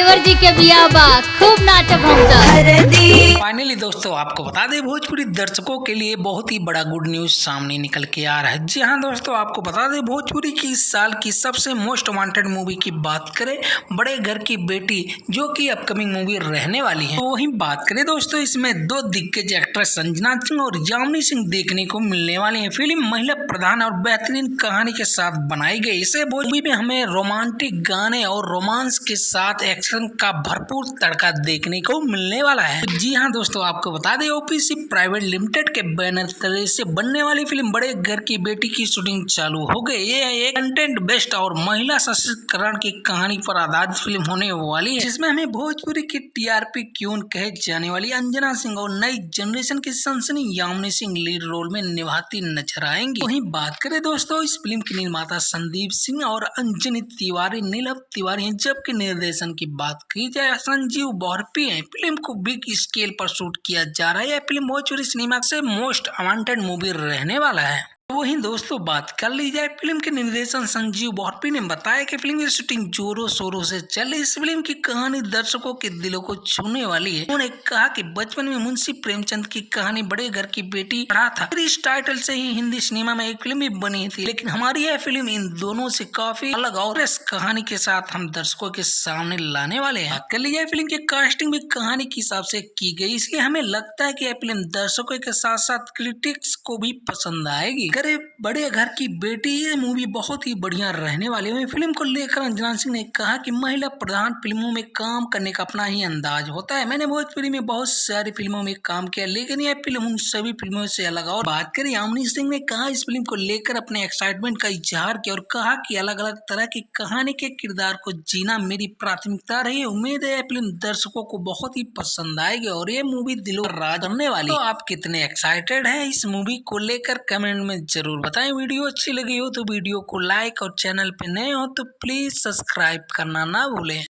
Driver जी के बिया बा खूब नाचब हम सब। फाइनली दोस्तों आपको बता दें भोजपुरी दर्शकों के लिए बहुत ही बड़ा गुड न्यूज सामने निकल के आ रहा है। जी हाँ दोस्तों, आपको बता दें भोजपुरी की इस साल की सबसे मोस्ट वांटेड मूवी की बात करें, बड़े घर की बेटी, जो कि अपकमिंग मूवी रहने वाली है। तो वही बात करें दोस्तों, इसमें दो दिग्गज एक्ट्रेस संजना सिंह और यामिनी सिंह देखने को मिलने वाली है। फिल्म महिला प्रधान और बेहतरीन कहानी के साथ बनाई गई। इसे मूवी में हमें रोमांटिक गाने और रोमांस के साथ एक्शन का भरपूर तड़का देखने को मिलने वाला है। जी हाँ दोस्तों, आपको बता दें ओपीसी प्राइवेट लिमिटेड के बैनर तले से बनने वाली फिल्म बड़े घर की बेटी की शूटिंग चालू हो गई। ये एक कंटेंट बेस्ड और महिला सशक्तिकरण की कहानी पर आधारित फिल्म होने वाली है, जिसमें हमें भोजपुरी की टीआरपी क्यून कहे जाने वाली अंजना सिंह और नई जनरेशन की सनसनी यामिनी सिंह लीड रोल में निभाती नजर आएंगी। वहीं बात करें दोस्तों, इस फिल्म के निर्माता संदीप सिंह और अंजनी तिवारी, नीलम तिवारी हैं, जबकि निर्देशन की बात की जाए संजीव बॉर्पी है। फिल्म को बिग स्केल पर शूट किया जा रहा है। यह फिल्म भोजपुरी सिनेमा से मोस्ट अवांटेड मूवी रहने वाला है। वहीं दोस्तों बात कर ली जाए फिल्म के निर्देशन संजीव बॉर्पी ने बताया कि फिल्म की शूटिंग जोरों शोरों से चल रही। इस फिल्म की कहानी दर्शकों के दिलों को छूने वाली है। उन्होंने कहा कि बचपन में मुंशी प्रेमचंद की कहानी बड़े घर की बेटी पढ़ा था। फिर इस टाइटल से ही हिंदी सिनेमा में एक फिल्म भी बनी थी, लेकिन हमारी यह फिल्म इन दोनों से काफी अलग और इस कहानी के साथ हम दर्शकों के सामने लाने वाले हैं। कर ली जाए फिल्म की कास्टिंग भी कहानी के हिसाब से की गई, इसलिए हमें लगता है कि यह फिल्म दर्शकों के साथ साथ क्रिटिक्स को भी पसंद आएगी। बड़े घर की बेटी ये मूवी बहुत ही बढ़िया रहने वाली है। फिल्म को लेकर अंजना सिंह ने कहा कि महिला प्रधान फिल्मों में काम करने का अपना ही अंदाज होता है। मैंने भोजपुरी में बहुत सारी फिल्मों में काम किया, लेकिन यह फिल्म उन सभी फिल्मों से अलग। और बात करें यामिनी सिंह ने कहा इस फिल्म को लेकर अपने एक्साइटमेंट का इजहार किया और कहा कि अलग अलग तरह की कहानी के किरदार को जीना मेरी प्राथमिकता रही। उम्मीद है यह फिल्म दर्शकों को बहुत ही पसंद आएगी और ये मूवी दिलों पर राज करने वाली। तो आप कितने एक्साइटेड हैं इस मूवी को लेकर कमेंट में जरूर बताएं। वीडियो अच्छी लगी हो तो वीडियो को लाइक और चैनल पे नए हो तो प्लीज सब्सक्राइब करना ना भूलें।